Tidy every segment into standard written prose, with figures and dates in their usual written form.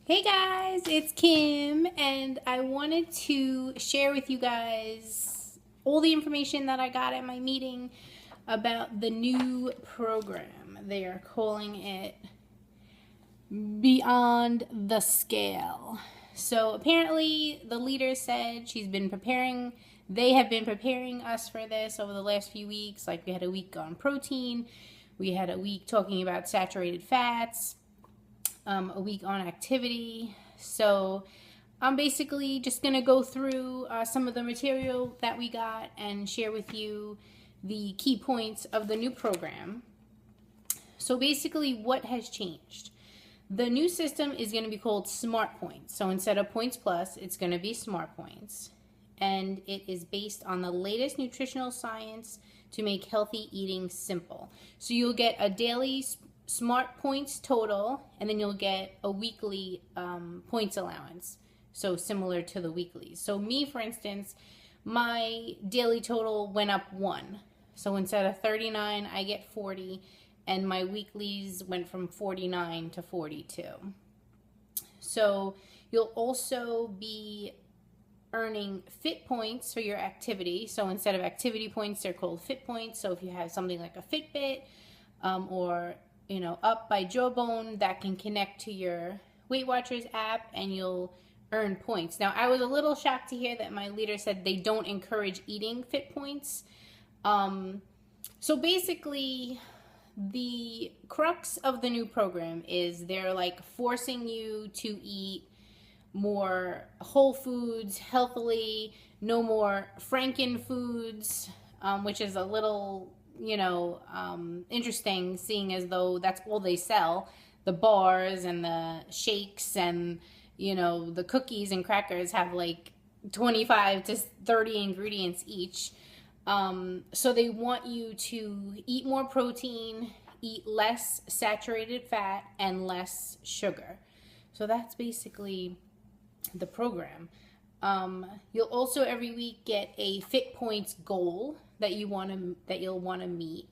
Hey guys, it's Kim, and I wanted to share with you guys all the information that I got at my meeting about the new program. They are calling it Beyond the Scale. So apparently the leader said they have been preparing us for this over the last few weeks. Like we had a week on protein, we had a week talking about saturated fats, a week on activity. So I'm basically just going to go through some of the material that we got and share with you the key points of the new program. So basically what has changed? The new system is going to be called Smart Points. So instead of Points Plus, it's going to be Smart Points. And it is based on the latest nutritional science to make healthy eating simple. So you'll get a daily Smart Points total, and then you'll get a weekly points allowance, so similar to the weeklies. So me, for instance, my daily total went up 1. So instead of 39, I get 40, and my weeklies went from 49 to 42. So you'll also be earning fit points for your activity. So instead of activity points, they're called fit points. So if you have something like a Fitbit or Up by Jawbone, that can connect to your Weight Watchers app and you'll earn points. Now, I was a little shocked to hear that my leader said they don't encourage eating fit points. So basically, the crux of the new program is they're like forcing you to eat more whole foods, healthily, no more Franken foods, which is a little interesting, seeing as though that's all they sell. The bars and the shakes and, the cookies and crackers have like 25 to 30 ingredients each. So they want you to eat more protein, eat less saturated fat, and less sugar. So that's basically the program. You'll also every week get a Fit Points goal that you'll want to meet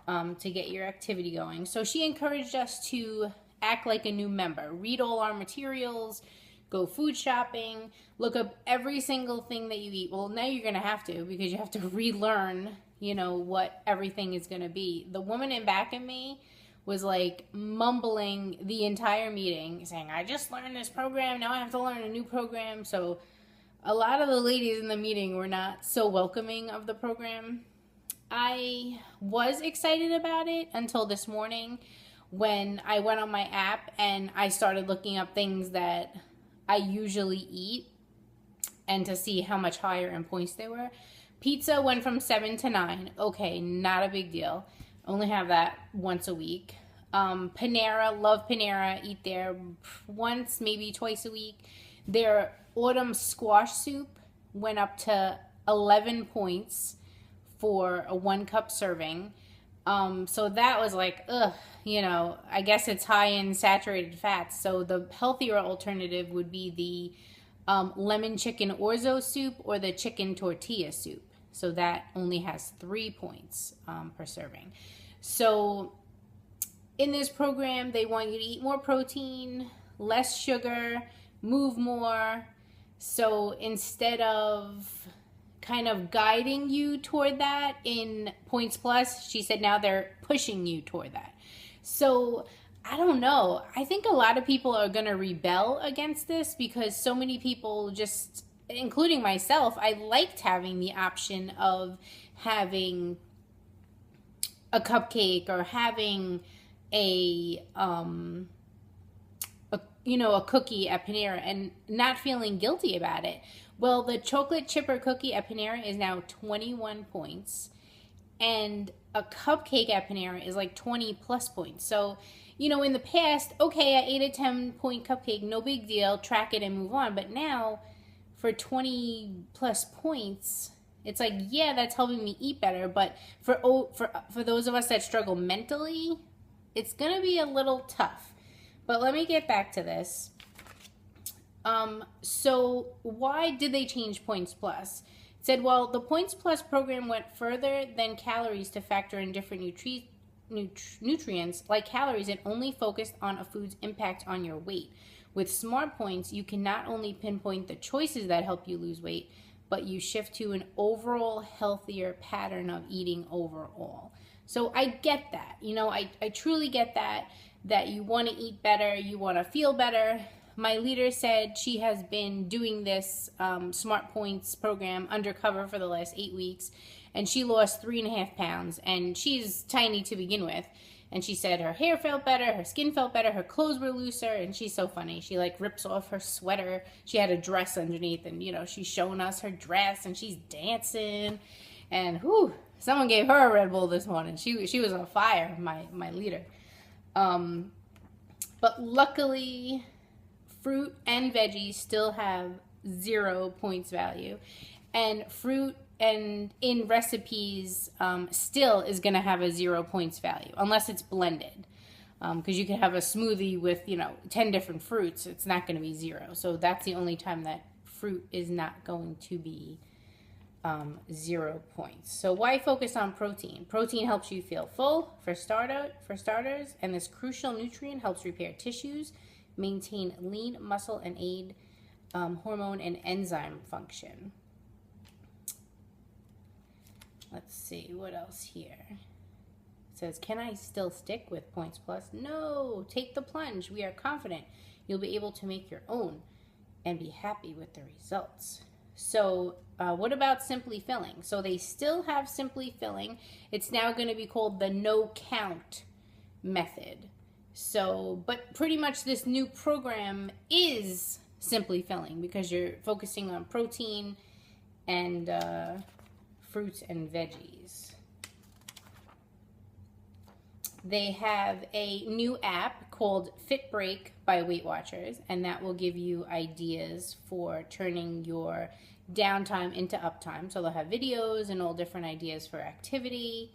to get your activity going. So she encouraged us to act like a new member, read all our materials, go food shopping, look up every single thing that you eat. Well, now you're going to have to, because you have to relearn, what everything is going to be. The woman in back of me was like mumbling the entire meeting, saying, I just learned this program, now I have to learn a new program. So a lot of the ladies in the meeting were not so welcoming of the program. I was excited about it until this morning when I went on my app and I started looking up things that I usually eat and to see how much higher in points they were. Pizza went from 7 to 9. Okay, not a big deal. Only have that once a week. Panera, love Panera, eat there once, maybe twice a week. Their autumn squash soup went up to 11 points for a 1-cup serving. So that was like, I guess it's high in saturated fats. So the healthier alternative would be the lemon chicken orzo soup or the chicken tortilla soup. So that only has 3 points per serving. So in this program, they want you to eat more protein, less sugar, move more. So instead of kind of guiding you toward that in Points Plus, she said now they're pushing you toward that. So I don't know. I think a lot of people are going to rebel against this because so many people just, including myself, I liked having the option of having a cupcake or having a cookie at Panera and not feeling guilty about it. Well, the chocolate chipper cookie at Panera is now 21 points, and a cupcake at Panera is like 20 plus points. So, in the past, okay, I ate a 10-point cupcake, no big deal, track it and move on. But now, for 20 plus points, it's like, yeah, that's helping me eat better. But for those of us that struggle mentally, it's going to be a little tough. But let me get back to this. So why did they change Points Plus? It said, well, the Points Plus program went further than calories to factor in different nutrients, like calories, and only focused on a food's impact on your weight. With Smart Points, you can not only pinpoint the choices that help you lose weight, but you shift to an overall healthier pattern of eating overall. So I get that. I truly get that you want to eat better, you want to feel better. My leader said she has been doing this Smart Points program undercover for the last 8 weeks, and she lost 3.5 pounds, and she's tiny to begin with. And she said her hair felt better, her skin felt better, her clothes were looser, and she's so funny. She like rips off her sweater. She had a dress underneath, and she's showing us her dress, and she's dancing. And someone gave her a Red Bull this morning. She was on fire, my leader. But luckily, fruit and veggies still have 0 points value, and fruit and in recipes still is going to have a 0 points value unless it's blended, because you can have a smoothie with 10 different fruits. It's not going to be 0. So that's the only time that fruit is not going to be 0 points. So why focus on protein? Protein helps you feel full for starters, and this crucial nutrient helps repair tissues, maintain lean muscle, and aid hormone and enzyme function. Let's see, what else here? It says, can I still stick with Points Plus? No, take the plunge. We are confident you'll be able to make your own and be happy with the results. So what about Simply Filling? So they still have Simply Filling. It's now going to be called the no count method. So, but pretty much this new program is Simply Filling because you're focusing on protein and fruits and veggies. They have a new app called Fit Break by Weight Watchers, and that will give you ideas for turning your downtime into uptime. So they'll have videos and all different ideas for activity.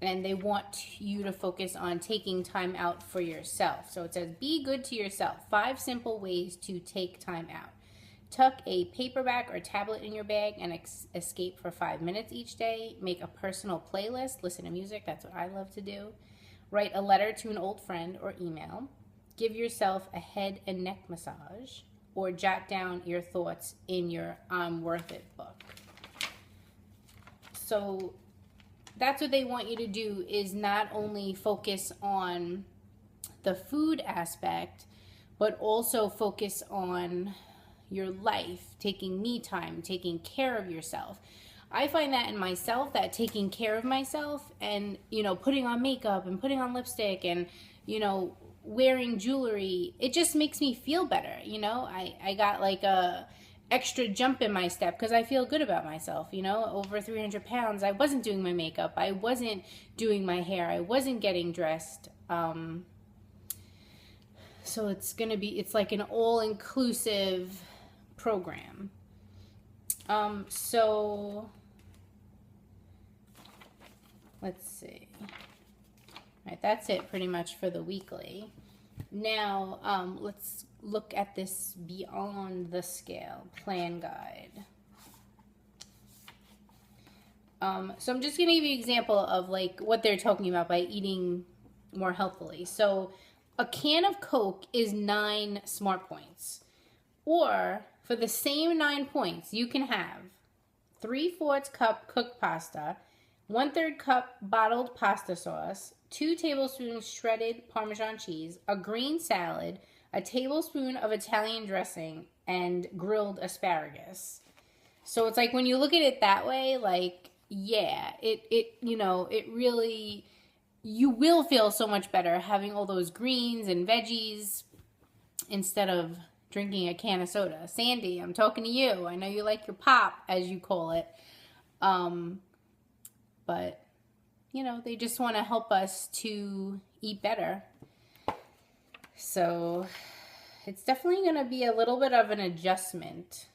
And they want you to focus on taking time out for yourself. So it says, be good to yourself. 5 simple ways to take time out. Tuck a paperback or tablet in your bag and escape for 5 minutes each day. Make a personal playlist. Listen to music. That's what I love to do. Write a letter to an old friend or email. Give yourself a head and neck massage. Or jot down your thoughts in your I'm Worth It book. So that's what they want you to do, is not only focus on the food aspect, but also focus on your life, taking me time, taking care of yourself. I find that in myself, that taking care of myself and, putting on makeup and putting on lipstick and, wearing jewelry, it just makes me feel better. I got like a extra jump in my step because I feel good about myself. Over 300 pounds, I wasn't doing my makeup, I wasn't doing my hair, I wasn't getting dressed. So it's like an all-inclusive program. So let's see. All right, that's it pretty much for the weekly. Now, let's look at this Beyond the Scale plan guide. So I'm just going to give you an example of like what they're talking about by eating more healthily. So a can of Coke is 9 Smart Points. Or for the same 9 points, you can have 3/4 cup cooked pasta, 1/3 cup bottled pasta sauce, 2 tablespoons shredded Parmesan cheese, a green salad, a tablespoon of Italian dressing, and grilled asparagus. So it's like when you look at it that way, like, yeah, it really, you will feel so much better having all those greens and veggies instead of drinking a can of soda. Sandy, I'm talking to you. I know you like your pop, as you call it. But, they just want to help us to eat better. So it's definitely going to be a little bit of an adjustment.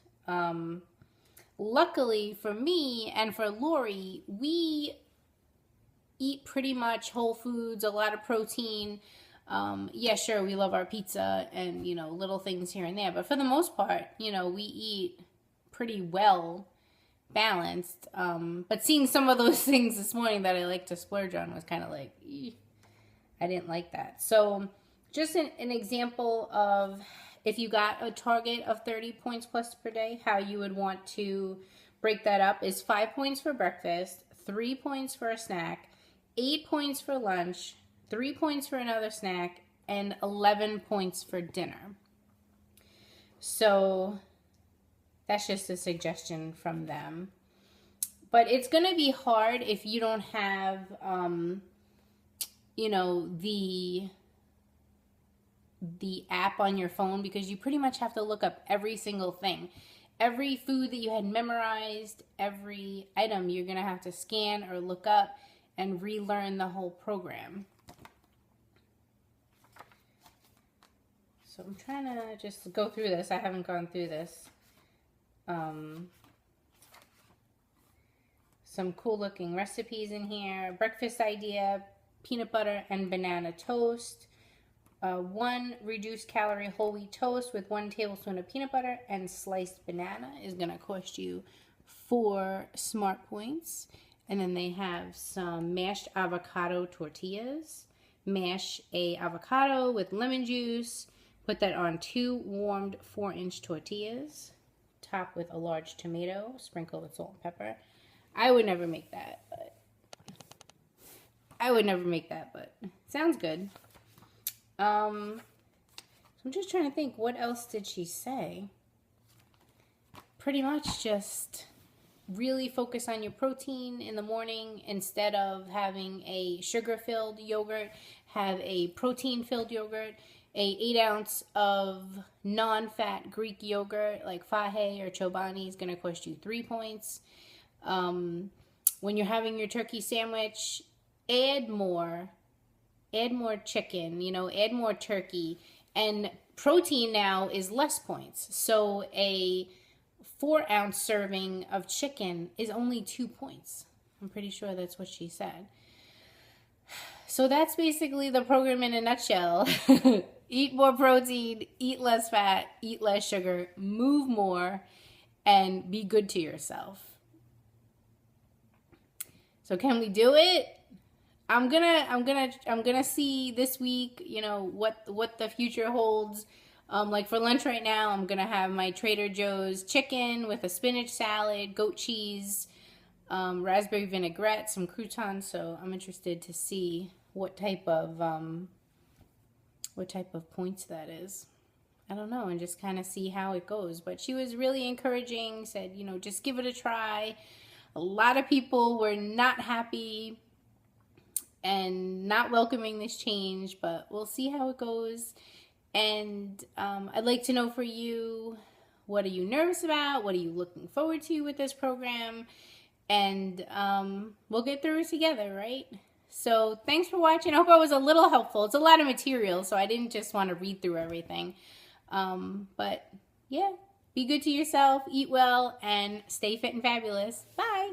Luckily for me and for Lori, we eat pretty much whole foods, a lot of protein. Yeah, sure, we love our pizza and, little things here and there. But for the most part, we eat pretty well balanced. But seeing some of those things this morning that I like to splurge on was kind of like, I didn't like that. So just an example of if you got a target of 30 points plus per day, how you would want to break that up is 5 points for breakfast, 3 points for a snack, 8 points for lunch, 3 points for another snack, and 11 points for dinner. So that's just a suggestion from them. But it's going to be hard if you don't have, you know, the app on your phone, because you pretty much have to look up every single thing. Every food that you had memorized, every item you're going to have to scan or look up and relearn the whole program. So I'm trying to just go through this. I haven't gone through this. Some cool looking recipes in here. Breakfast idea, peanut butter and banana toast. 1 reduced calorie whole wheat toast with 1 tablespoon of peanut butter and sliced banana is going to cost you 4 smart points. And then they have some mashed avocado tortillas. Mash a avocado with lemon juice. Put that on 2 warmed 4-inch tortillas. Top with a large tomato. Sprinkle with salt and pepper. I would never make that, but sounds good. So I'm just trying to think, what else did she say? Pretty much just really focus on your protein in the morning. Instead of having a sugar-filled yogurt, have a protein-filled yogurt. A 8-ounce of non-fat Greek yogurt like Fahe or Chobani is going to cost you 3 points. When you're having your turkey sandwich, add more chicken, you know, add more turkey. And protein now is less points. So a 4-ounce serving of chicken is only 2 points. I'm pretty sure that's what she said. So that's basically the program in a nutshell. Eat more protein, eat less fat, eat less sugar, move more, and be good to yourself. So can we do it? I'm gonna see this week, you know, what the future holds. Like for lunch right now, I'm gonna have my Trader Joe's chicken with a spinach salad, goat cheese, raspberry vinaigrette, some croutons. So I'm interested to see what type of points that is. I don't know, and just kind of see how it goes. But she was really encouraging, said, you know, just give it a try. A lot of people were not happy and not welcoming this change, but we'll see how it goes. And I'd like to know for you, what are you nervous about? What are you looking forward to with this program? And we'll get through it together, right? So thanks for watching. I hope I was a little helpful. It's a lot of material, so I didn't just want to read through everything. But yeah, be good to yourself, eat well, and stay fit and fabulous. Bye.